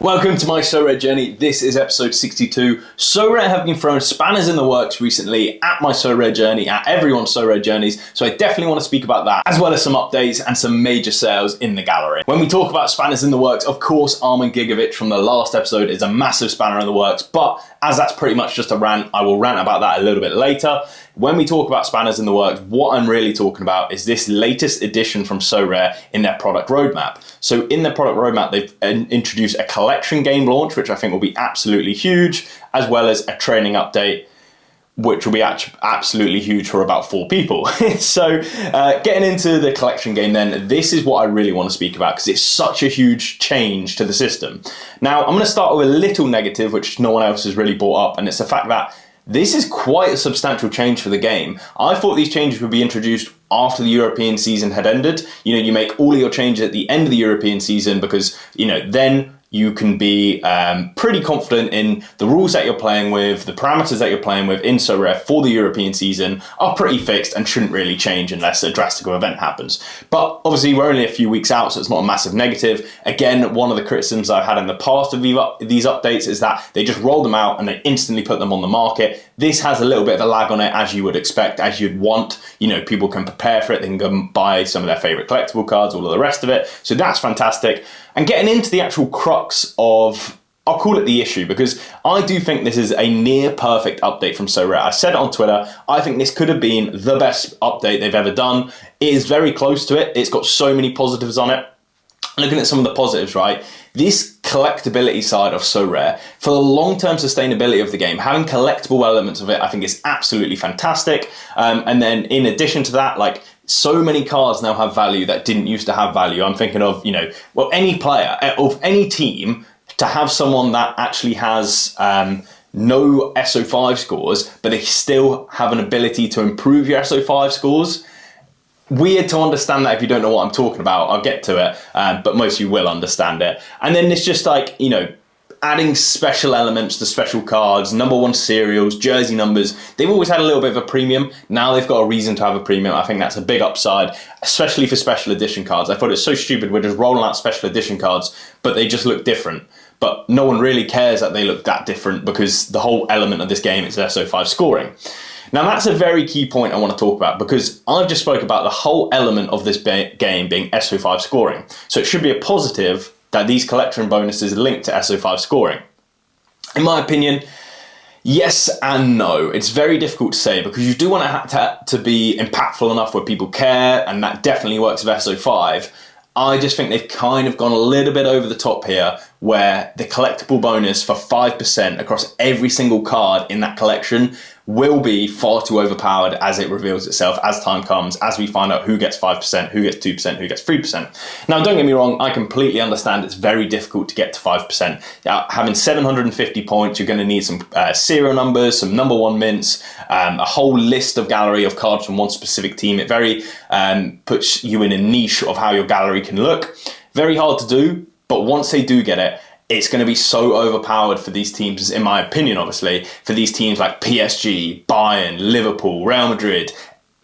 Welcome to my Sorare Journey. This is episode 62. Sorare have been throwing spanners in the works recently at my Sorare Journey, at everyone's Sorare Journeys, so I definitely want to speak about that, as well as some updates and some major sales in the gallery. When we talk about spanners in the works, of course, Armin Gigovic from the last episode is a massive spanner in the works, but as that's pretty much just a rant, I will rant about that a little bit later. When we talk about spanners in the works, what I'm really talking about is this latest addition from Sorare in their product roadmap. So in their product roadmap, they've introduced a collection game launch, which I think will be absolutely huge, as well as a training update, which will be absolutely huge for about 4 people. So getting into the collection game then, this is what I really want to speak about because it's such a huge change to the system. Now, I'm going to start with a little negative, which no one else has really brought up, and it's the fact that this is quite a substantial change for the game. I thought these changes would be introduced after the European season had ended. You know, you make all of your changes at the end of the European season because, you know, then you can be pretty confident in the rules that you're playing with, the parameters that you're playing with in Sorare for the European season are pretty fixed and shouldn't really change unless a drastic event happens. But obviously we're only a few weeks out, so it's not a massive negative. Again, one of the criticisms I've had in the past of these updates is that they just roll them out and they instantly put them on the market. This has a little bit of a lag on it, as you would expect, as you'd want. You know, people can prepare for it, they can go and buy some of their favorite collectible cards, all of the rest of it. So that's fantastic. And getting into the actual crux of, I'll call it the issue, because I do think this is a near perfect update from Sorare. I said it on Twitter, I think this could have been the best update they've ever done. It is very close to it. It's got so many positives on it. Looking at some of the positives, right? This collectability side of Sorare, for the long-term sustainability of the game, having collectible elements of it, I think is absolutely fantastic. And then in addition to that, like, so many cards now have value that didn't used to have value. I'm thinking of, you know, well, any player of any team to have someone that actually has no SO5 scores, but they still have an ability to improve your SO5 scores. Weird to understand that if you don't know what I'm talking about. I'll get to it, but most of you will understand it. And then it's just like, you know, adding special elements to special cards, number 1 serials, jersey numbers. They've always had a little bit of a premium. Now they've got a reason to have a premium. I think that's a big upside, especially for special edition cards. I thought it's so stupid we're just rolling out special edition cards, but they just look different. But no one really cares that they look that different because the whole element of this game is SO5 scoring. Now that's a very key point I want to talk about because I've just spoke about the whole element of this game being SO5 scoring. So it should be a positive that these collection bonuses are linked to SO5 scoring. In my opinion, yes and no. It's very difficult to say because you do want to be impactful enough where people care, and that definitely works with SO5. I just think they've kind of gone a little bit over the top here where the collectible bonus for 5% across every single card in that collection will be far too overpowered as it reveals itself, as time comes, as we find out who gets 5%, who gets 2%, who gets 3%. Now, don't get me wrong, I completely understand it's very difficult to get to 5%. Now, having 750 points, you're going to need some serial numbers, some number 1 mints, a whole list of gallery of cards from one specific team. It very puts you in a niche of how your gallery can look. Very hard to do, but once they do get it, it's going to be so overpowered for these teams, in my opinion, obviously, for these teams like PSG, Bayern, Liverpool, Real Madrid,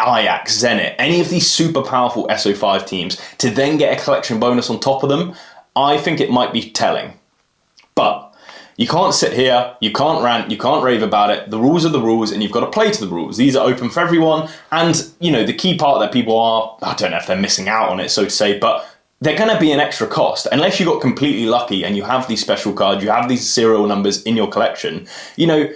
Ajax, Zenit, any of these super powerful SO5 teams, to then get a collection bonus on top of them. I think it might be telling. But you can't sit here, you can't rant, you can't rave about it. The rules are the rules and you've got to play to the rules. These are open for everyone. And, you know, the key part that people are, I don't know if they're missing out on it, so to say, but they're going to be an extra cost. Unless you got completely lucky and you have these special cards, you have these serial numbers in your collection, you know,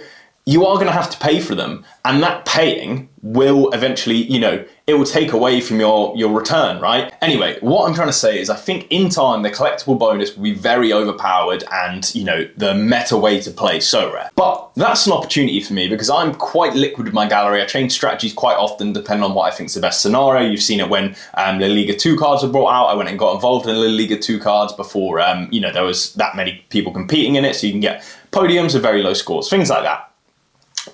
you are going to have to pay for them. And that paying will eventually, you know, it will take away from your return, right? Anyway, what I'm trying to say is I think in time, the collectible bonus will be very overpowered and, you know, the meta way to play Sorare. But that's an opportunity for me because I'm quite liquid with my gallery. I change strategies quite often depending on what I think is the best scenario. You've seen it when La Liga 2 cards were brought out. I went and got involved in La Liga 2 cards before, you know, there was that many people competing in it. So you can get podiums with very low scores, things like that.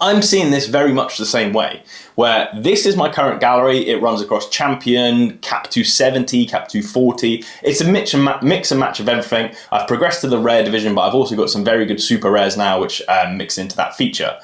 I'm seeing this very much the same way, where this is my current gallery. It runs across Champion, Cap 270, Cap 240. It's a mix and match of everything. I've progressed to the rare division, but I've also got some very good super rares now, which mix into that feature.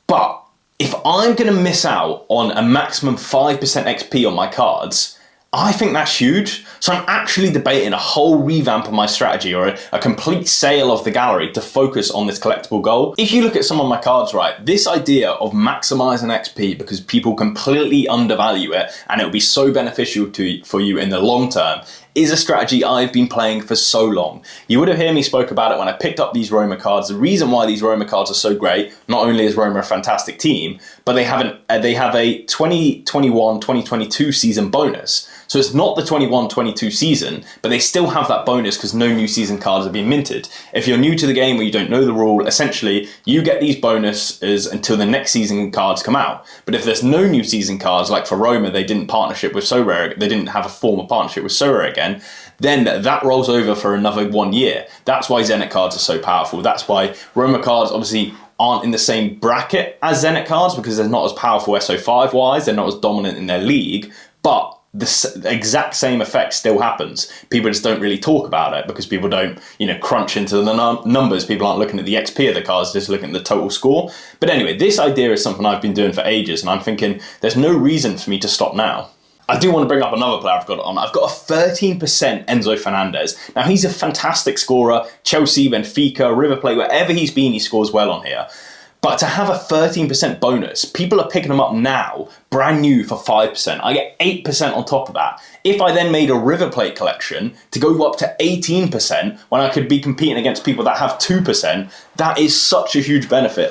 But if I'm going to miss out on a maximum 5% XP on my cards, I think that's huge. So I'm actually debating a whole revamp of my strategy, or a complete sale of the gallery to focus on this collectible goal. If you look at some of my cards, right, this idea of maximizing XP because people completely undervalue it and it will be so beneficial for you in the long term is a strategy I've been playing for so long. You would have heard me spoke about it when I picked up these Roma cards. The reason why these Roma cards are so great, not only is Roma a fantastic team, but they have a 2021-2022 season bonus. So it's not the 21-22 season, but they still have that bonus because no new season cards have been minted. If you're new to the game or you don't know the rule, essentially you get these bonuses until the next season cards come out. But if there's no new season cards, like for Roma, they didn't partnership with Sorare, they didn't have a formal partnership with Sorare again, then that rolls over for another 1 year. That's why Zenit cards are so powerful. That's why Roma cards obviously aren't in the same bracket as Zenit cards because they're not as powerful SO5 wise, they're not as dominant in their league, but the exact same effect still happens. People just don't really talk about it because people don't, crunch into the numbers. People aren't looking at the XP of the cards, just looking at the total score. But anyway, this idea is something I've been doing for ages, and I'm thinking there's no reason for me to stop now. I do want to bring up another player I've got on. I've got a 13% Enzo Fernandez. Now, he's a fantastic scorer. Chelsea, Benfica, River Plate, wherever he's been, he scores well on here. But to have a 13% bonus, people are picking them up now, brand new, for 5%. I get 8% on top of that. If I then made a River Plate collection to go up to 18% when I could be competing against people that have 2%, that is such a huge benefit.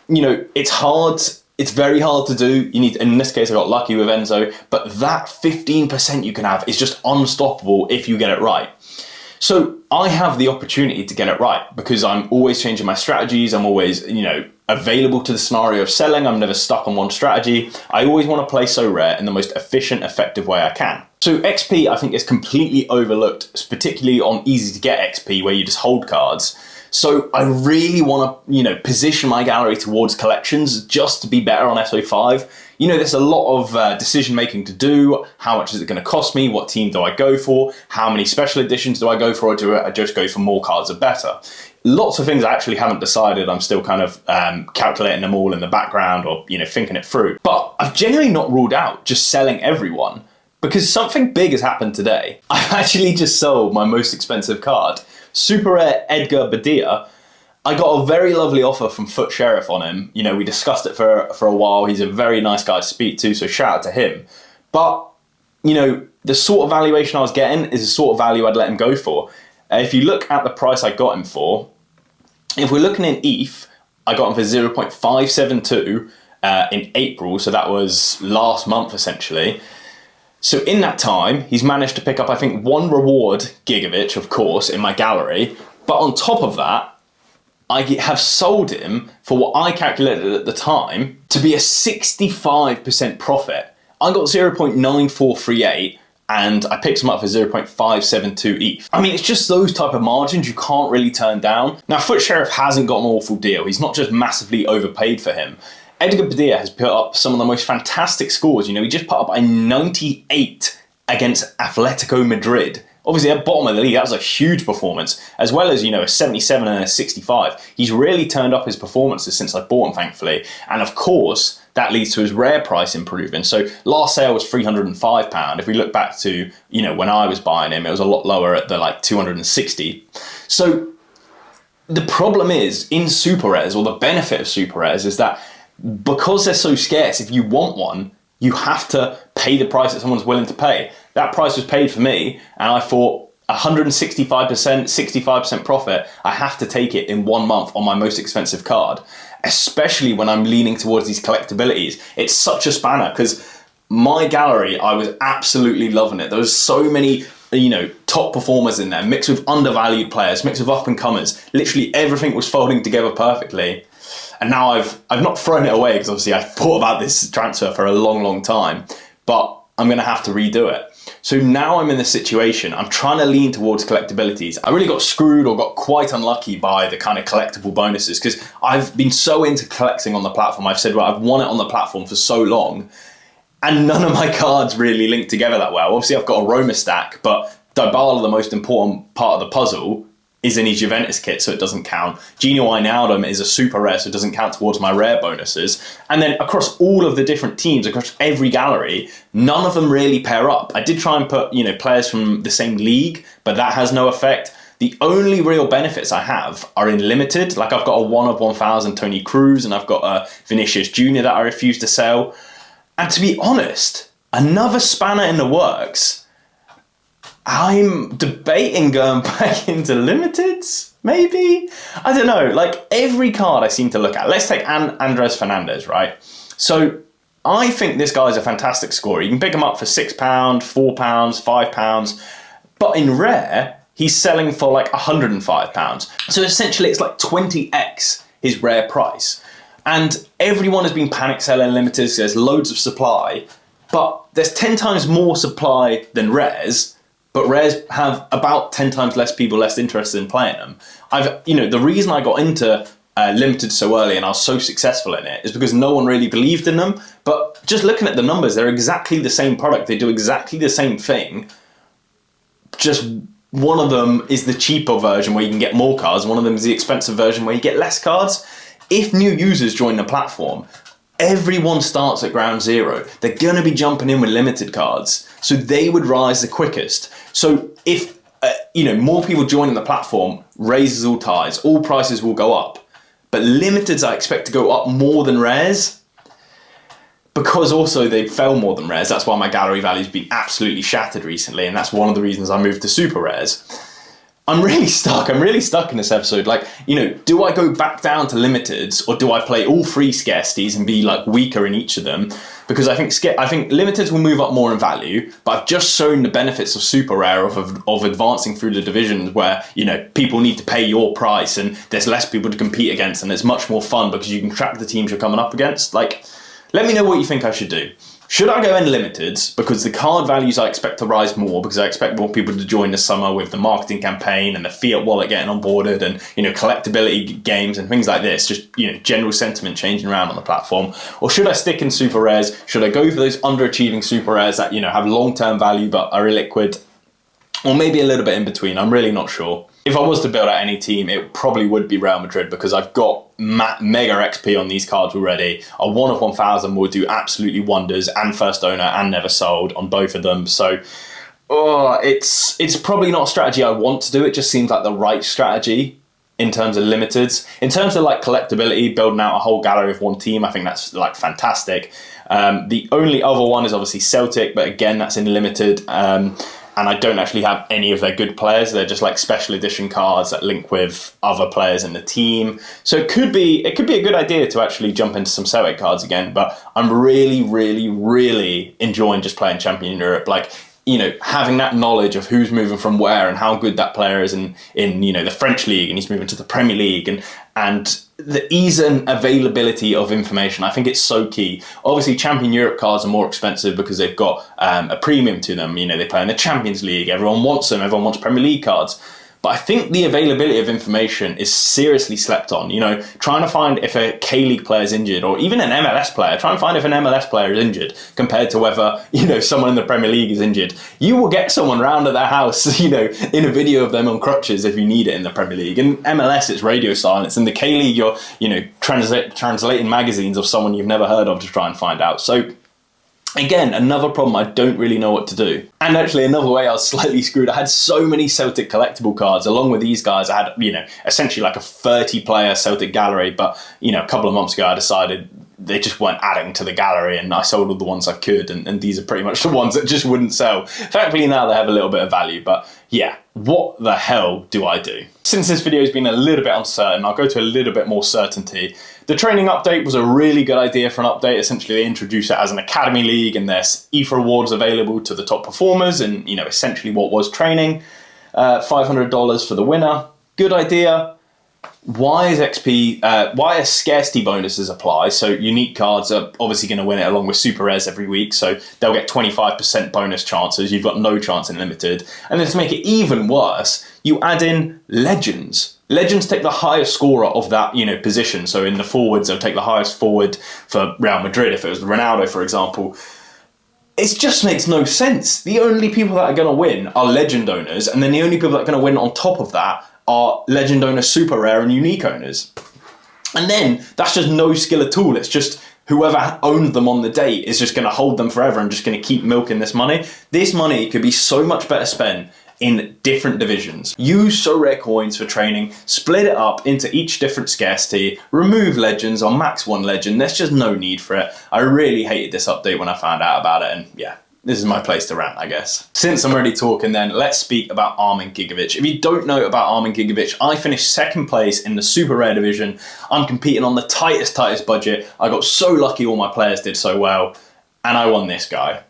It's hard. It's very hard to do. In this case, I got lucky with Enzo, but that 15% you can have is just unstoppable if you get it right. So I have the opportunity to get it right because I'm always changing my strategies. I'm always, available to the scenario of selling. I'm never stuck on one strategy. I always want to play Sorare in the most efficient, effective way I can. So XP, I think, is completely overlooked, particularly on easy to get XP where you just hold cards. So I really want to, position my gallery towards collections just to be better on SO5. There's a lot of decision making to do. How much is it going to cost me? What team do I go for? How many special editions do I go for? Or do I just go for more cards are better? Lots of things I actually haven't decided. I'm still kind of calculating them all in the background or, thinking it through. But I've genuinely not ruled out just selling everyone because something big has happened today. I've actually just sold my most expensive card. Super rare Edgar Badia. I got a very lovely offer from Foot Sheriff on him. We discussed it for a while. He's a very nice guy to speak to, so shout out to him. But, the sort of valuation I was getting is the sort of value I'd let him go for. If you look at the price I got him for, if we're looking in ETH, I got him for 0.572 in April, so that was last month essentially. So in that time, he's managed to pick up, I think, one reward, Gigovich, of course, in my gallery. But on top of that, I have sold him for what I calculated at the time to be a 65% profit. I got 0.9438 and I picked him up for 0.572 ETH. I mean, it's just those type of margins you can't really turn down. Now, Foot Sheriff hasn't got an awful deal. He's not just massively overpaid for him. Edgar Badia has put up some of the most fantastic scores. He just put up a 98 against Atletico Madrid. Obviously, at bottom of the league, that was a huge performance, as well as, a 77 and a 65. He's really turned up his performances since I bought him, thankfully. And of course, that leads to his rare price improving. So last sale was £305. If we look back to, when I was buying him, it was a lot lower at the 260. So the problem is, in super rares, or the benefit of super rares, is that because they're so scarce, if you want one, you have to pay the price that someone's willing to pay. That price was paid for me, and I thought 165%, 65% profit, I have to take it in 1 month on my most expensive card, especially when I'm leaning towards these collectabilities. It's such a spanner, because my gallery, I was absolutely loving it. There was so many top performers in there, mixed with undervalued players, mixed with up-and-comers. Literally everything was folding together perfectly. And now I've not thrown it away because obviously I thought about this transfer for a long, long time, but I'm going to have to redo it. So now I'm in this situation. I'm trying to lean towards collectabilities. I really got screwed or got quite unlucky by the kind of collectible bonuses because I've been so into collecting on the platform. I've said, well, I've won it on the platform for so long and none of my cards really link together that well. Obviously I've got a Roma stack, but Dybala, the most important part of the puzzle, is in his Juventus kit, so it doesn't count. Gino Wijnaldum is a super rare, so it doesn't count towards my rare bonuses. And then across all of the different teams, across every gallery, none of them really pair up. I did try and put, players from the same league, but that has no effect. The only real benefits I have are in limited. Like I've got a 1 of 1,000 Toni Kroos, and I've got a Vinicius Jr. that I refuse to sell. And to be honest, another spanner in the works, I'm debating going back into limiteds, maybe? I don't know. Like every card I seem to look at. Let's take Andres Fernandez, right? So I think this guy's a fantastic scorer. You can pick him up for £6, £4, £5. But in rare, he's selling for like £105. So essentially it's like 20x his rare price. And everyone has been panic selling limiteds. There's loads of supply, but there's 10 times more supply than rares. But rares have about 10 times less people less interested in playing them. The reason I got into limited so early and I was so successful in it is because no one really believed in them. But just looking at the numbers, they're exactly the same product. They do exactly the same thing. Just one of them is the cheaper version where you can get more cards. One of them is the expensive version where you get less cards. If new users join the platform, everyone starts at ground zero. They're going to be jumping in with limited cards, so they would rise the quickest. So if more people joining the platform raises all tides, all prices will go up. But limiteds I expect to go up more than rares, because also they fell more than rares. That's why my gallery value's been absolutely shattered recently, and that's one of the reasons I moved to super rares. I'm really stuck in this episode. Do I go back down to limiteds, or do I play all three scarcities and be like weaker in each of them? Because I think limiteds will move up more in value, but I've just shown the benefits of super rare of advancing through the divisions where, people need to pay your price and there's less people to compete against, and it's much more fun because you can track the teams you're coming up against. Let me know what you think I should do. Should I go in limiteds because the card values I expect to rise more, because I expect more people to join this summer with the marketing campaign and the fiat wallet getting onboarded and, collectability games and things like this, just, general sentiment changing around on the platform? Or should I stick in super rares? Should I go for those underachieving super rares that, have long-term value but are illiquid? Or maybe a little bit in between? I'm really not sure. If I was to build out any team, it probably would be Real Madrid, because I've got mega XP on these cards already. A 1 of 1,000 will do absolutely wonders, and first owner and never sold on both of them. So it's probably not a strategy I want to do. It just seems like the right strategy in terms of limiteds. In terms of collectability, building out a whole gallery of one team, I think that's fantastic. The only other one is obviously Celtic, but again, that's in limited. And I don't actually have any of their good players. They're just special edition cards that link with other players in the team. So it could be a good idea to actually jump into some Celtic cards again. But I'm really, really, really enjoying just playing Champion Europe. Having that knowledge of who's moving from where and how good that player is in the French league, and he's moving to the Premier League, and the ease and availability of information. I think it's so key. Obviously, Champion Europe cards are more expensive because they've got a premium to them. They play in the Champions League. Everyone wants them. Everyone wants Premier League cards. But I think the availability of information is seriously slept on. Trying to find if a K-League player is injured, or even an MLS player, try and find if an MLS player is injured compared to whether, someone in the Premier League is injured. You will get someone round at their house, in a video of them on crutches if you need it in the Premier League. In MLS, it's radio silence. In the K-League, you're, translating magazines of someone you've never heard of to try and find out. So, again, another problem, I don't really know what to do. And actually, another way I was slightly screwed, I had so many Celtic collectible cards. Along with these guys, I had, essentially a 30-player Celtic gallery. But, a couple of months ago, I decided they just weren't adding to the gallery, and I sold all the ones I could, and these are pretty much the ones that just wouldn't sell. Thankfully, now they have a little bit of value, but yeah, what the hell do I do? Since this video has been a little bit uncertain, I'll go to a little bit more certainty. The training update was a really good idea for an update. Essentially, they introduced it as an academy league, and there's ETHA awards available to the top performers, and essentially what was training. $500 for the winner. Good idea. Why are scarcity bonuses apply? So unique cards are obviously going to win it along with super rares every week. So they'll get 25% bonus chances. You've got no chance in limited. And then to make it even worse, you add in legends. Legends take the highest scorer of that, position. So in the forwards, they'll take the highest forward for Real Madrid. If it was Ronaldo, for example, it just makes no sense. The only people that are going to win are legend owners. And then the only people that are going to win on top of that are legend owners, super rare, and unique owners. And then that's just no skill at all. It's just whoever owned them on the date is just going to hold them forever and just going to keep milking this money. This money could be so much better spent in different divisions. Use Sorare coins for training, split it up into each different scarcity, remove legends or max one legend. There's just no need for it. I really hated this update when I found out about it, and yeah, this is my place to rant, I guess. Since I'm already talking then, let's speak about Armin Gigovic. If you don't know about Armin Gigovic, I finished second place in the super rare division. I'm competing on the tightest budget. I got so lucky all my players did so well, and I won this guy.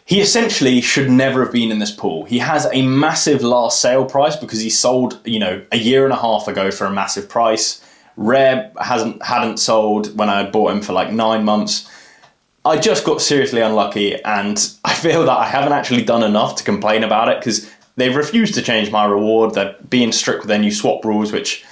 He essentially should never have been in this pool. He has a massive last sale price because he sold, a year and a half ago for a massive price. Rare hadn't sold when I bought him for like 9 months. I just got seriously unlucky, and I feel that I haven't actually done enough to complain about it because they've refused to change my reward. They're being strict with their new swap rules, which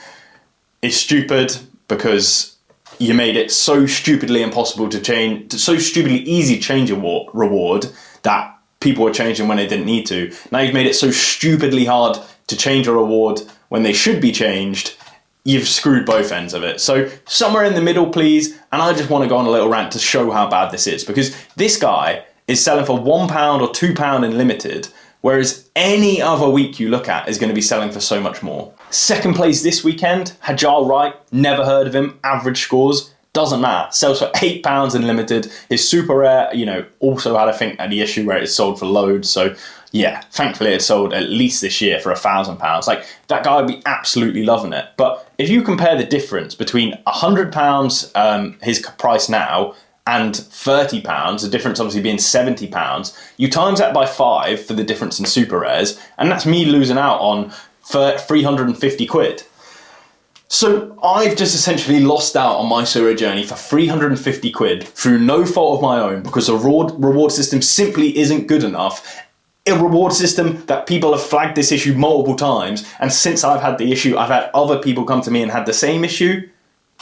is stupid because you made it so stupidly impossible to change, so stupidly easy to change a reward that people were changing when they didn't need to. Now you've made it so stupidly hard to change a reward when they should be changed. You've screwed both ends of it. So somewhere in the middle, please. And I just want to go on a little rant to show how bad this is, because this guy is selling for £1 or £2 in limited, whereas any other week you look at is going to be selling for so much more. Second place this weekend, Hajjal Wright, never heard of him, average scores, doesn't matter, sells for £8 in limited. His super rare, also had, I think, the issue where it sold for loads. So yeah, thankfully it sold at least this year for £1,000. Like, that guy would be absolutely loving it. But if you compare the difference between £100, his price now, and £30, the difference obviously being £70, you times that by 5 for the difference in super rares, and that's me losing out on for 350 quid. So I've just essentially lost out on my Sorare journey for 350 quid through no fault of my own because the reward system simply isn't good enough. A reward system that people have flagged this issue multiple times, and since I've had the issue, I've had other people come to me and had the same issue.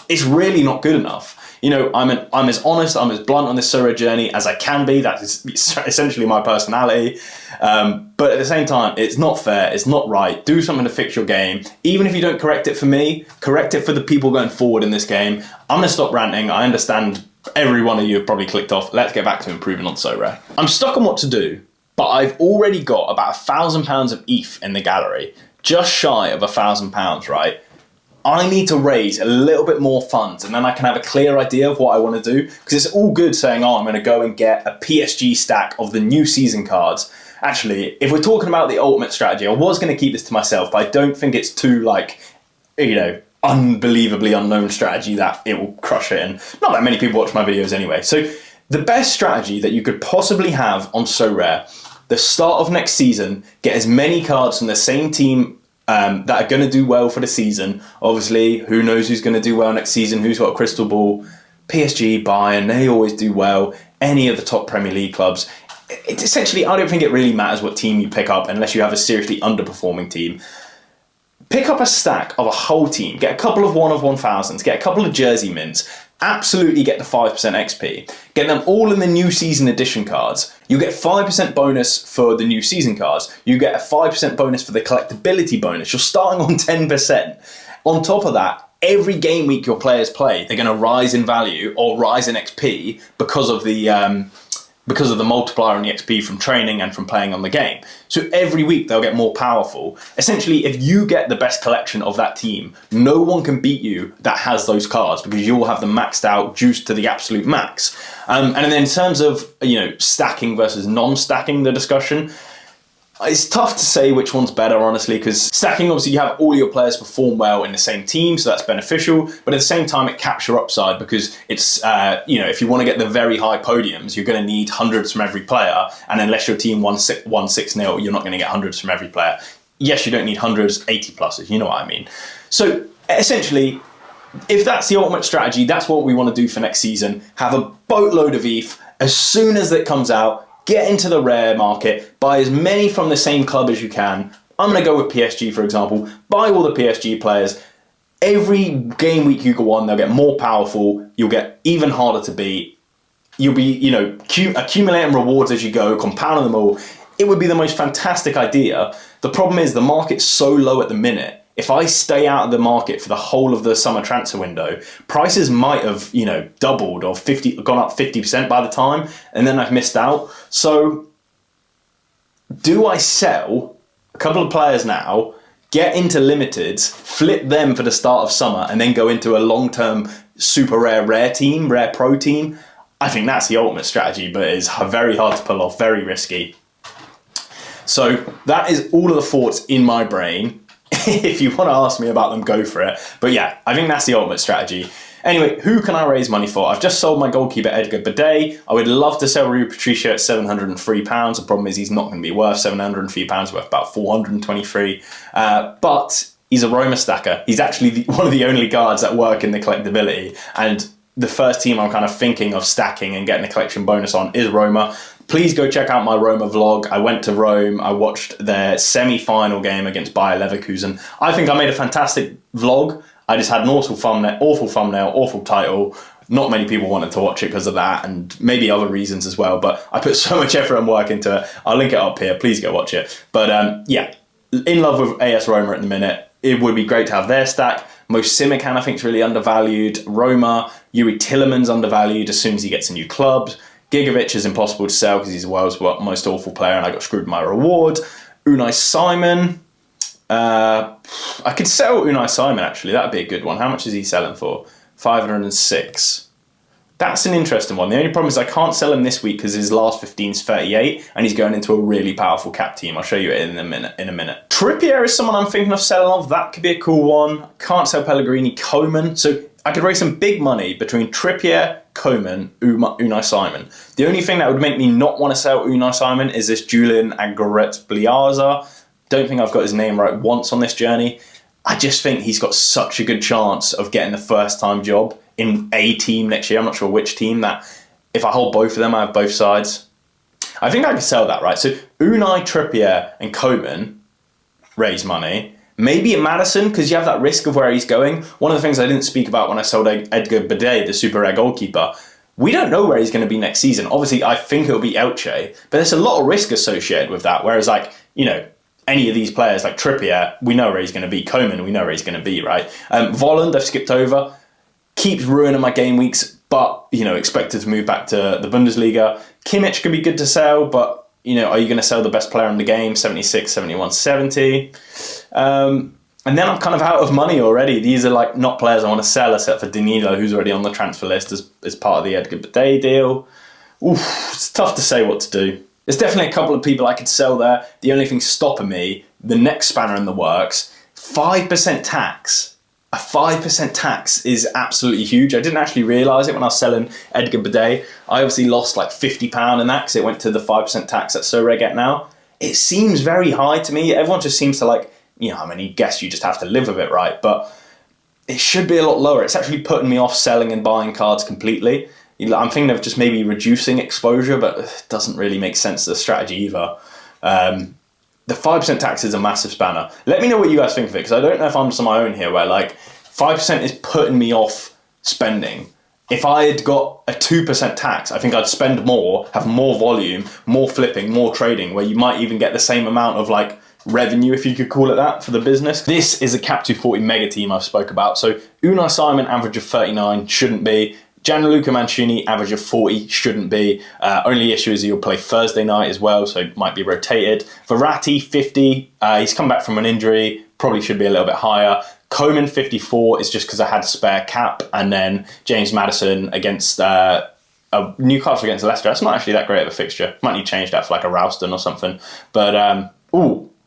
It's really not good enough. I'm as honest, I'm as blunt on this Sorare journey as I can be. That's essentially my personality. But at the same time, it's not fair, it's not right. Do something to fix your game. Even if you don't correct it for me, correct it for the people going forward in this game. I'm going to stop ranting. I understand every one of you have probably clicked off. Let's get back to improving on Sorare. I'm stuck on what to do, but I've already got about £1,000 of ETH in the gallery, just shy of £1,000, right? I need to raise a little bit more funds, and then I can have a clear idea of what I want to do, because it's all good saying, I'm going to go and get a PSG stack of the new season cards. Actually, if we're talking about the ultimate strategy, I was going to keep this to myself, but I don't think it's too, unbelievably unknown strategy that it will crush it, and not that many people watch my videos anyway. So the best strategy that you could possibly have on Sorare, the start of next season, get as many cards from the same team that are going to do well for the season. Obviously, who knows who's going to do well next season, who's got a crystal ball. PSG, Bayern, they always do well. Any of the top Premier League clubs. It's essentially, I don't think it really matters what team you pick up unless you have a seriously underperforming team. Pick up a stack of a whole team, get a couple of 1 of 1000s, get a couple of jersey mints, absolutely get the 5% XP, get them all in the new season edition cards. You get 5% bonus for the new season cards. You get a 5% bonus for the collectability bonus. You're starting on 10%. On top of that, every game week your players play, they're going to rise in value or rise in XP because of the multiplier on the XP from training and from playing on the game. So every week they'll get more powerful. Essentially, if you get the best collection of that team, no one can beat you that has those cards because you'll have them maxed out, juiced to the absolute max. And then in terms of stacking versus non-stacking the discussion, it's tough to say which one's better, honestly, because stacking, obviously, you have all your players perform well in the same team, so that's beneficial, but at the same time, it caps your upside because it's, if you want to get the very high podiums, you're going to need hundreds from every player, and unless your team won 6-0, you're not going to get hundreds from every player. Yes, you don't need hundreds, 80 pluses, you know what I mean. So, essentially, if that's the ultimate strategy, that's what we want to do for next season. Have a boatload of ETH as soon as it comes out. Get into the rare market, buy as many from the same club as you can. I'm going to go with PSG, for example. Buy all the PSG players. Every game week you go on, they'll get more powerful. You'll get even harder to beat. You'll be, accumulating rewards as you go, compounding them all. It would be the most fantastic idea. The problem is the market's so low at the minute. if I stay out of the market for the whole of the summer transfer window, prices might have, doubled or gone up 50% by the time, and then I've missed out. So do I sell a couple of players now, get into limiteds, flip them for the start of summer, and then go into a long-term super rare team, rare pro team? I think that's the ultimate strategy, but it's very hard to pull off, very risky. So that is all of the thoughts in my brain. If you want to ask me about them, go for it. But yeah, I think that's the ultimate strategy. Anyway, who can I raise money for? I've just sold my goalkeeper, Edgar Bidet. I would love to sell Rui Patricio at £703. The problem is he's not going to be worth £703, worth about £423. But he's a Roma stacker. He's actually one of the only guards that work in the collectability. And the first team I'm kind of thinking of stacking and getting a collection bonus on is Roma. Please go check out my Roma vlog. I went to Rome. I watched their semi-final game against Bayer Leverkusen. I think I made a fantastic vlog. I just had an awful thumbnail, awful title. Not many people wanted to watch it because of that, and maybe other reasons as well. But I put so much effort and work into it. I'll link it up here. Please go watch it. But yeah, in love with AS Roma at the minute. It would be great to have their stack. Mo Simican, I think, is really undervalued. Roma, Yuri Tillemans undervalued as soon as he gets a new club. Gigovic is impossible to sell because he's the world's most awful player and I got screwed with my reward. Unai Simon. I could sell Unai Simon, actually. That would be a good one. How much is he selling for? 506. That's an interesting one. The only problem is I can't sell him this week because his last 15 is 38 and he's going into a really powerful cap team. I'll show you it in a minute. Trippier is someone I'm thinking of selling off. That could be a cool one. Can't sell Pellegrini. Coman. So I could raise some big money between Trippier, Coman, Unai Simon. The only thing that would make me not want to sell Unai Simon is this Julian Agret-Bliaza. Don't think I've got his name right once on this journey. I just think he's got such a good chance of getting the first time job in a team next year. I'm not sure which team, that if I hold both of them, I have both sides. I think I could sell that, right? So Unai, Trippier and Coman raise money. Maybe a Maddison, because you have that risk of where he's going. One of the things I didn't speak about when I sold Edgar Bidet, the super rare goalkeeper, we don't know where he's going to be next season. Obviously, I think it'll be Elche, but there's a lot of risk associated with that. Whereas, any of these players like Trippier, we know where he's going to be. Coman, we know where he's going to be, right? Volland, I've skipped over. Keeps ruining my game weeks, but, expected to move back to the Bundesliga. Kimmich could be good to sell, but, are you going to sell the best player in the game? 76, 71, 70. And then I'm kind of out of money already. These are not players I want to sell, except for Danilo, who's already on the transfer list as part of the Edgar Bidet deal. Oof, it's tough to say what to do. There's definitely a couple of people I could sell there. The only thing stopping me, the next spanner in the works, 5% tax. A 5% tax is absolutely huge. I didn't actually realise it when I was selling Edgar Bidet. I obviously lost £50 in that because it went to the 5% tax that Sorare get now. It seems very high to me. Everyone just seems to guess you just have to live with it, right? But it should be a lot lower. It's actually putting me off selling and buying cards completely. I'm thinking of just maybe reducing exposure, but it doesn't really make sense as a strategy either. The 5% tax is a massive spanner. Let me know what you guys think of it, because I don't know if I'm just on my own here, where 5% is putting me off spending. If I had got a 2% tax, I think I'd spend more, have more volume, more flipping, more trading, where you might even get the same amount of revenue, if you could call it that, for the business. This is a Cap 240 mega team I've spoke about. So Unai Simon, average of 39, shouldn't be. Gianluca Mancini, average of 40, shouldn't be. Only issue is he'll play Thursday night as well, so might be rotated. Verratti, 50. He's come back from an injury, probably should be a little bit higher. Coman, 54, is just because I had spare cap. And then James Maddison against Newcastle against Leicester. That's not actually that great of a fixture. Might need to change that for a Ralston or something. But,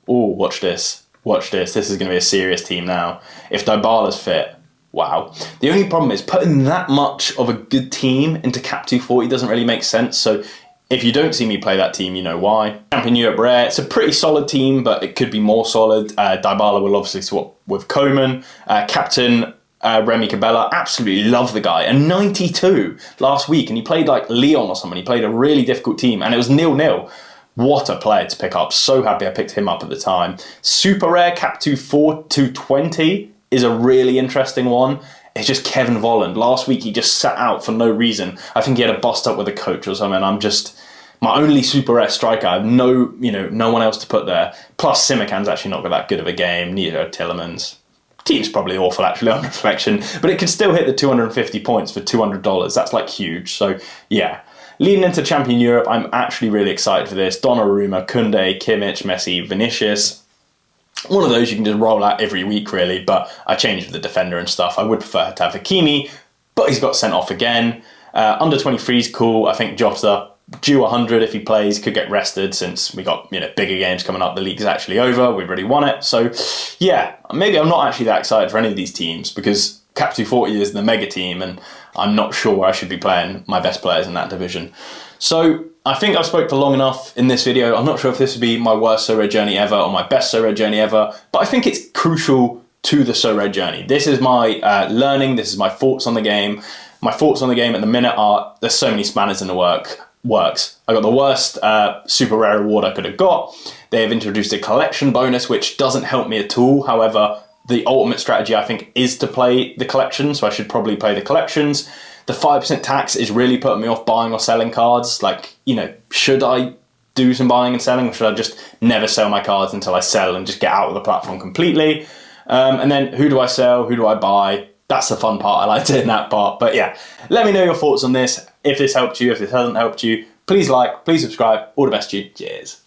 watch this. Watch this. This is going to be a serious team now. If Dybala's fit, wow. The only problem is putting that much of a good team into Cap 240 doesn't really make sense. So if you don't see me play that team, you know why. Champion Europe Rare, it's a pretty solid team, but it could be more solid. Dybala will obviously swap with Coman. Captain Remy Cabella, absolutely love the guy. And 92 last week, and he played Lyon or something. He played a really difficult team, and it was 0-0. What a player to pick up. So happy I picked him up at the time. Super Rare Cap 220 is a really interesting one. It's just Kevin Volland. Last week he just sat out for no reason. I think he had a bust up with a coach or something. I'm just my only super rare striker. I have no one else to put there. Plus Simican's actually not got that good of a game. Neither Tillemans. team's probably awful actually on reflection, but it could still hit the 250 points for $200. That's like huge. So yeah. Leading into Champion Europe, I'm actually really excited for this. Donnarumma, Koundé, Kimmich, Messi, Vinicius. One of those you can just roll out every week, really, but I changed the defender and stuff. I would prefer to have Hakimi, but he's got sent off again. Under 23 is cool. I think Jota, due 100 if he plays, could get rested since we got bigger games coming up. The league is actually over. We've already won it. So, yeah, maybe I'm not actually that excited for any of these teams because Cap 240 is the mega team, and I'm not sure where I should be playing my best players in that division. So I think I've spoke for long enough in this video. I'm not sure if this would be my worst Sorare journey ever or my best Sorare journey ever, but I think it's crucial to the Sorare journey. This is my learning. This is my thoughts on the game. My thoughts on the game at the minute are there's so many spanners in the works. I got the worst super rare reward I could have got. They have introduced a collection bonus, which doesn't help me at all. However, the ultimate strategy, I think, is to play the collection, so I should probably play the collections. The 5% tax is really putting me off buying or selling cards. Like, should I do some buying and selling, or should I just never sell my cards until I sell and just get out of the platform completely? And then who do I sell? Who do I buy? That's the fun part. I like doing that part. But yeah, let me know your thoughts on this. If this helped you, if this hasn't helped you, please like, please subscribe. All the best to you. Cheers.